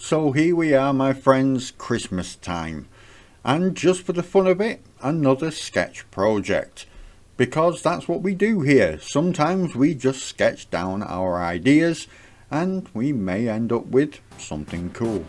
So here we are, my friends, Christmas time, and just for the fun of it, another sketch project, because that's what we do here. Sometimes we just sketch down our ideas and we may end up with something cool.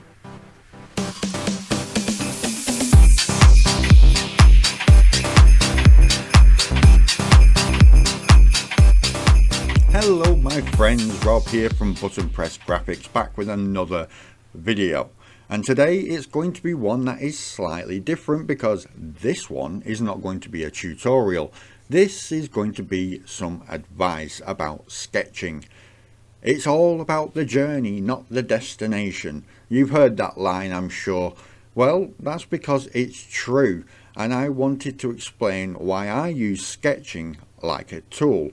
Hello my friends, Rob here from Button Press Graphics, back with another video, and today it's going to be one that is slightly different because this one is not going to be a tutorial. This is going to be some advice about sketching. It's all about the journey, not the destination. You've heard that line, I'm sure. Well, that's because it's true, and I wanted to explain why I use sketching like a tool.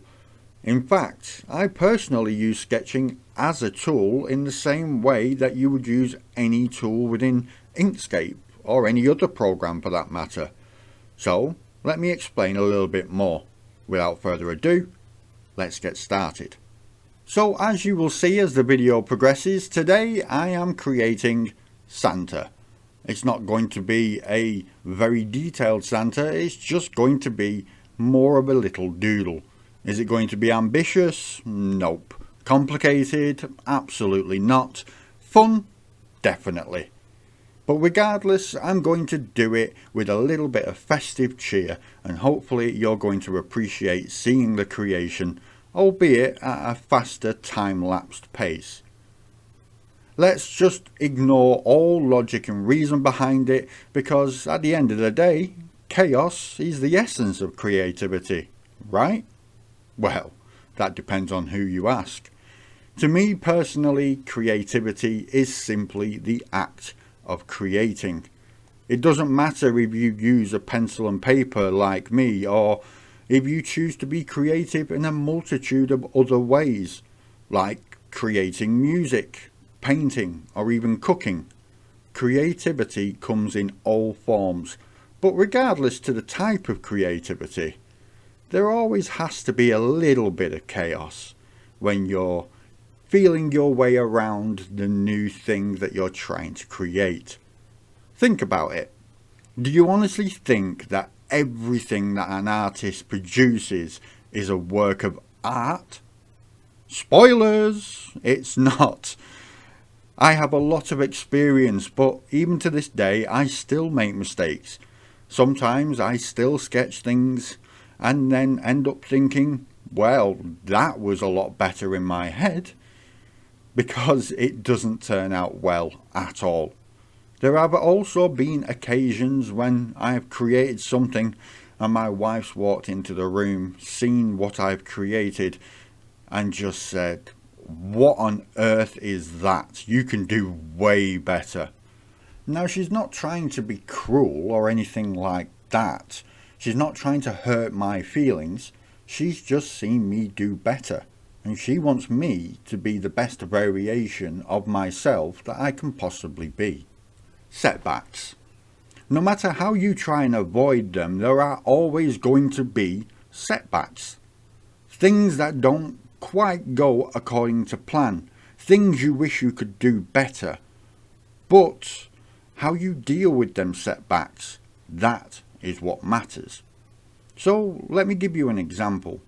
In fact, I personally use sketching as a tool in the same way that you would use any tool within Inkscape or any other program for that matter. So, let me explain a little bit more. Without further ado, let's get started. So, as you will see as the video progresses, today I am creating Santa. It's not going to be a very detailed Santa, it's just going to be more of a little doodle. Is it going to be ambitious? Nope. Complicated? Absolutely not. Fun? Definitely. But regardless, I'm going to do it with a little bit of festive cheer, and hopefully you're going to appreciate seeing the creation, albeit at a faster time-lapsed pace. Let's just ignore all logic and reason behind it, because at the end of the day, chaos is the essence of creativity, right? Well, that depends on who you ask. To me personally, creativity is simply the act of creating. It doesn't matter if you use a pencil and paper like me, or if you choose to be creative in a multitude of other ways, like creating music, painting, or even cooking. Creativity comes in all forms, but regardless to the type of creativity, there always has to be a little bit of chaos when you're feeling your way around the new thing that you're trying to create. Think about it. Do you honestly think that everything that an artist produces is a work of art? Spoilers! It's not. I have a lot of experience, but even to this day I still make mistakes. Sometimes I still sketch things and then end up thinking, well, that was a lot better in my head, because it doesn't turn out well at all. There have also been occasions when I have created something and my wife's walked into the room, seen what I've created, and just said, what on earth is that? You can do way better. Now, she's not trying to be cruel or anything like that. She's not trying to hurt my feelings. She's just seen me do better, and she wants me to be the best variation of myself that I can possibly be. Setbacks. No matter how you try and avoid them, there are always going to be setbacks. Things that don't quite go according to plan. Things you wish you could do better. But how you deal with them setbacks, that is what matters. So let me give you an example.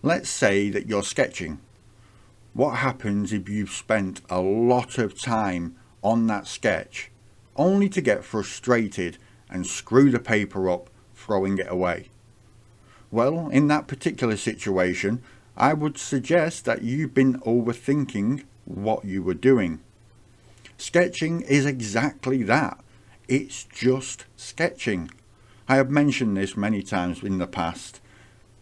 Let's say that you're sketching. What happens if you've spent a lot of time on that sketch only to get frustrated and screw the paper up, throwing it away? Well, in that particular situation, I would suggest that you've been overthinking what you were doing. Sketching is exactly that. It's just sketching. I have mentioned this many times in the past.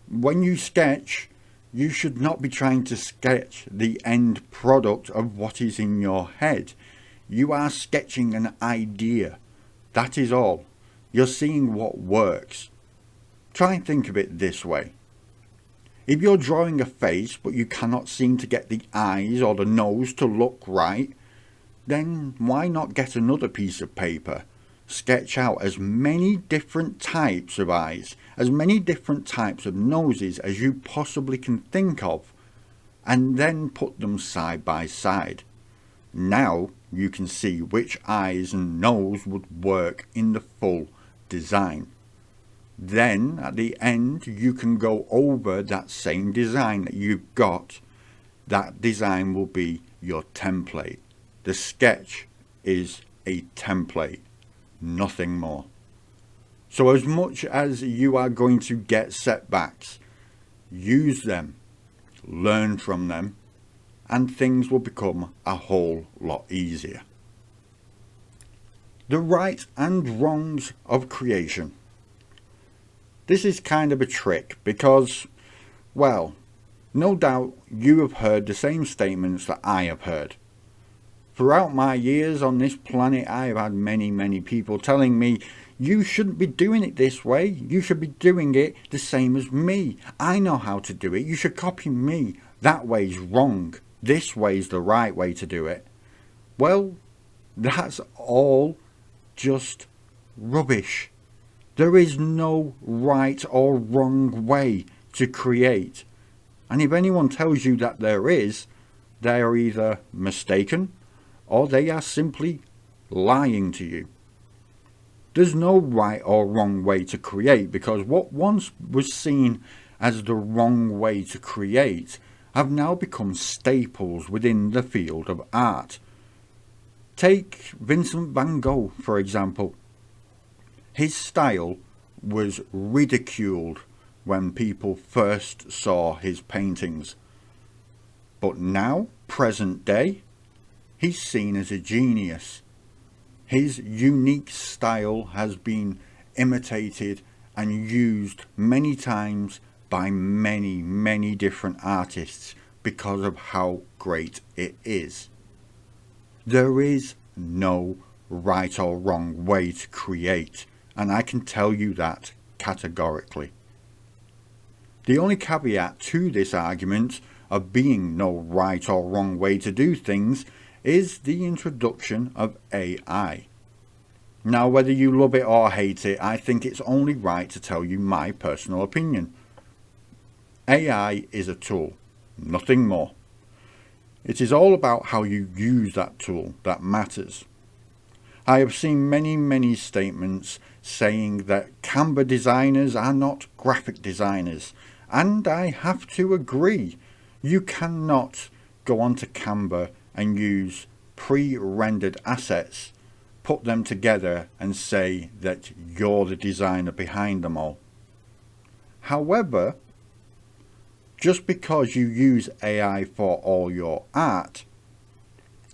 When you sketch, you should not be trying to sketch the end product of what is in your head. You are sketching an idea. That is all. You're seeing what works. Try and think of it this way. If you're drawing a face but you cannot seem to get the eyes or the nose to look right, then why not get another piece of paper? Sketch out as many different types of eyes, as many different types of noses as you possibly can think of, and then put them side by side. Now you can see which eyes and nose would work in the full design. Then at the end you can go over that same design that you've got. That design will be your template. The sketch is a template, nothing more. So as much as you are going to get setbacks, use them, learn from them, and things will become a whole lot easier. The right and wrongs of creation. This is kind of a trick because, well, no doubt you have heard the same statements that I have heard. Throughout my years on this planet, I have had many people telling me, you shouldn't be doing it this way, you should be doing it the same as me. I know how to do it, you should copy me. That way's wrong, this way's the right way to do it. Well, that's all just rubbish. There is no right or wrong way to create. And if anyone tells you that there is, they are either mistaken or they are simply lying to you. There's no right or wrong way to create, because what once was seen as the wrong way to create have now become staples within the field of art. Take Vincent van Gogh, for example. His style was ridiculed when people first saw his paintings. But now, present day, he's seen as a genius. His unique style has been imitated and used many times by many different artists because of how great it is. There is no right or wrong way to create, and I can tell you that categorically. The only caveat to this argument of being no right or wrong way to do things is the introduction of AI. Now, whether you love it or hate it, I think it's only right to tell you my personal opinion. AI is a tool, nothing more. It is all about how you use that tool that matters. I have seen many statements saying that Canva designers are not graphic designers, and I have to agree. You cannot go onto Canva and use pre-rendered assets, put them together and say that you're the designer behind them all. However, just because you use AI for all your art,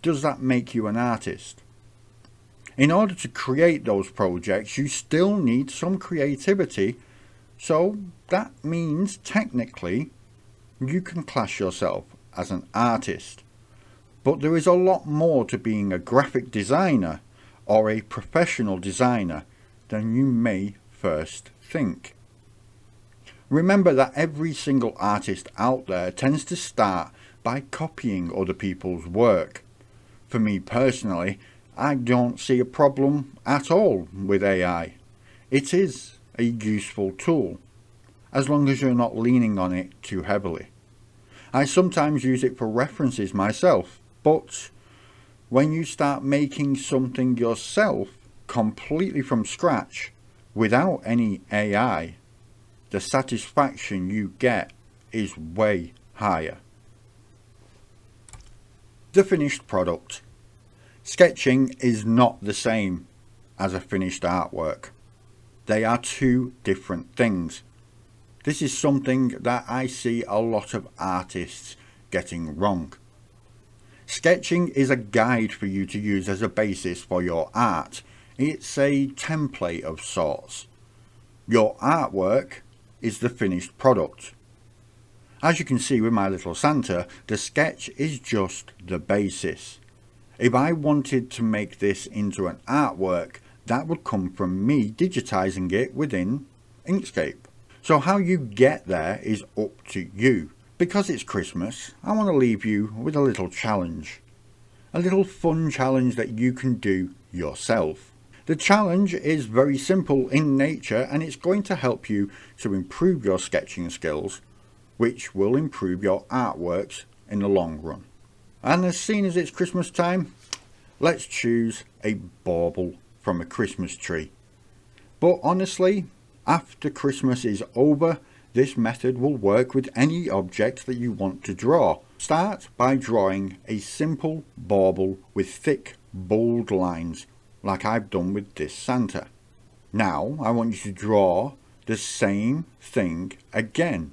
does that make you an artist? In order to create those projects, you still need some creativity, so that means technically you can class yourself as an artist. But there is a lot more to being a graphic designer or a professional designer than you may first think. Remember that every single artist out there tends to start by copying other people's work. For me personally, I don't see a problem at all with AI. It is a useful tool, as long as you're not leaning on it too heavily. I sometimes use it for references myself, but when you start making something yourself completely from scratch without any AI, the satisfaction you get is way higher. The finished product. Sketching is not the same as a finished artwork. They are two different things. This is something that I see a lot of artists getting wrong. Sketching is a guide for you to use as a basis for your art. It's a template of sorts. Your artwork is the finished product. As you can see with my little Santa, the sketch is just the basis. If I wanted to make this into an artwork, that would come from me digitizing it within Inkscape. So how you get there is up to you. Because it's Christmas, I want to leave you with a little challenge. A little fun challenge that you can do yourself. The challenge is very simple in nature, and it's going to help you to improve your sketching skills, which will improve your artworks in the long run. And as soon as it's Christmas time, Let's choose a bauble from a Christmas tree. But honestly, after Christmas is over, this method will work with any object that you want to draw. Start by drawing a simple bauble with thick, bold lines, like I've done with this Santa. Now I want you to draw the same thing again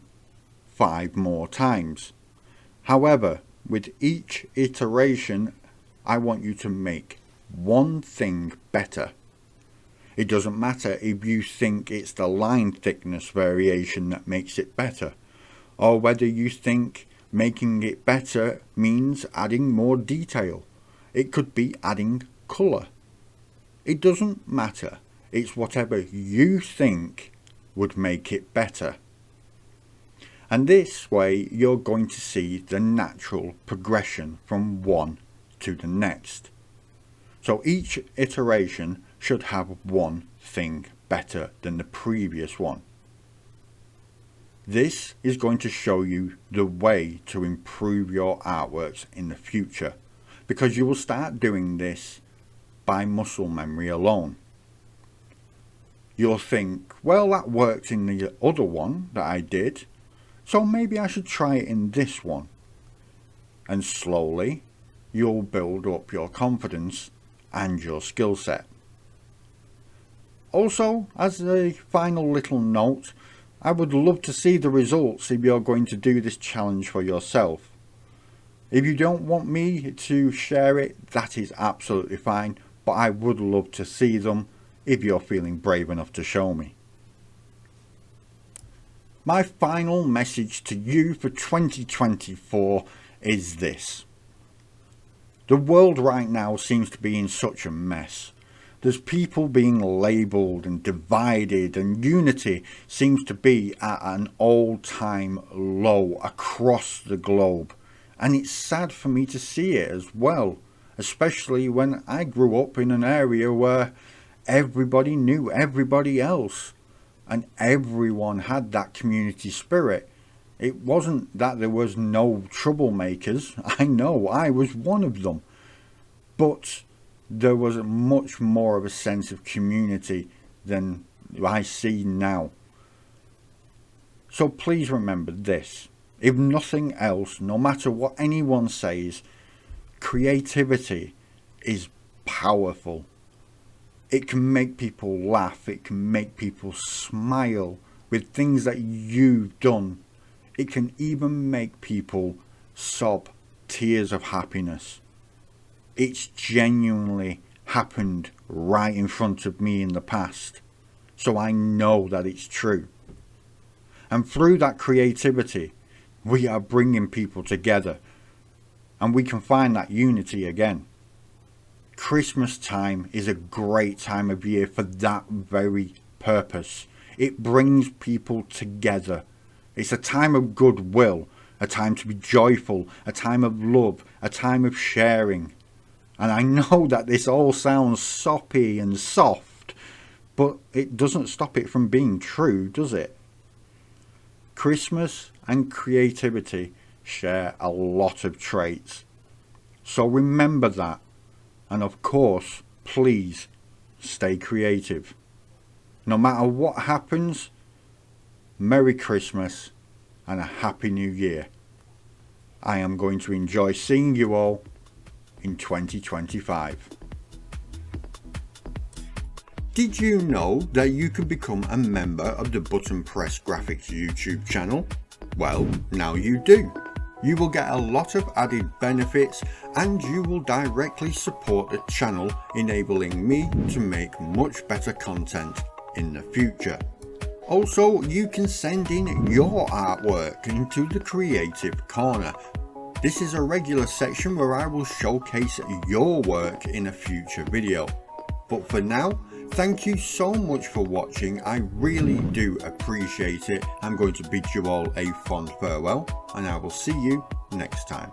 5 more times. However, with each iteration, I want you to make one thing better. It doesn't matter if you think it's the line thickness variation that makes it better, or whether you think making it better means adding more detail. It could be adding colour. It doesn't matter. It's whatever you think would make it better. And this way you're going to see the natural progression from one to the next. So each iteration should have one thing better than the previous one. This is going to show you the way to improve your artworks in the future, because you will start doing this by muscle memory alone. You'll think, well, that worked in the other one that I did, so maybe I should try it in this one. And slowly you'll build up your confidence and your skill set. Also, as a final little note, I would love to see the results if you're going to do this challenge for yourself. If you don't want me to share it, that is absolutely fine, but I would love to see them if you're feeling brave enough to show me. My final message to you for 2024 is this. The world right now seems to be in such a mess. There's people being labelled and divided, and unity seems to be at an all-time low across the globe. And it's sad for me to see it as well, especially when I grew up in an area where everybody knew everybody else and everyone had that community spirit. It wasn't that there was no troublemakers. I know I was one of them, but there was much more of a sense of community than I see now. So please remember this. If nothing else, no matter what anyone says, creativity is powerful. It can make people laugh. It can make people smile with things that you've done. It can even make people sob tears of happiness. It's genuinely happened right in front of me in the past, so I know that it's true. And through that creativity, we are bringing people together, and we can find that unity again. Christmas time is a great time of year for that very purpose. It brings people together. It's a time of goodwill, a time to be joyful, a time of love, a time of sharing. And I know that this all sounds soppy and soft, but it doesn't stop it from being true, does it? Christmas and creativity share a lot of traits. So remember that. And of course, please stay creative. No matter what happens, Merry Christmas and a Happy New Year. I am going to enjoy seeing you all in 2025. Did you know that you can become a member of the Button Press Graphics YouTube channel? Well, now you do. You will get a lot of added benefits, and you will directly support the channel, enabling me to make much better content in the future. Also, you can send in your artwork into the Creative Corner. This is a regular section where I will showcase your work in a future video. But for now, thank you so much for watching. I really do appreciate it. I'm going to bid you all a fond farewell, and I will see you next time.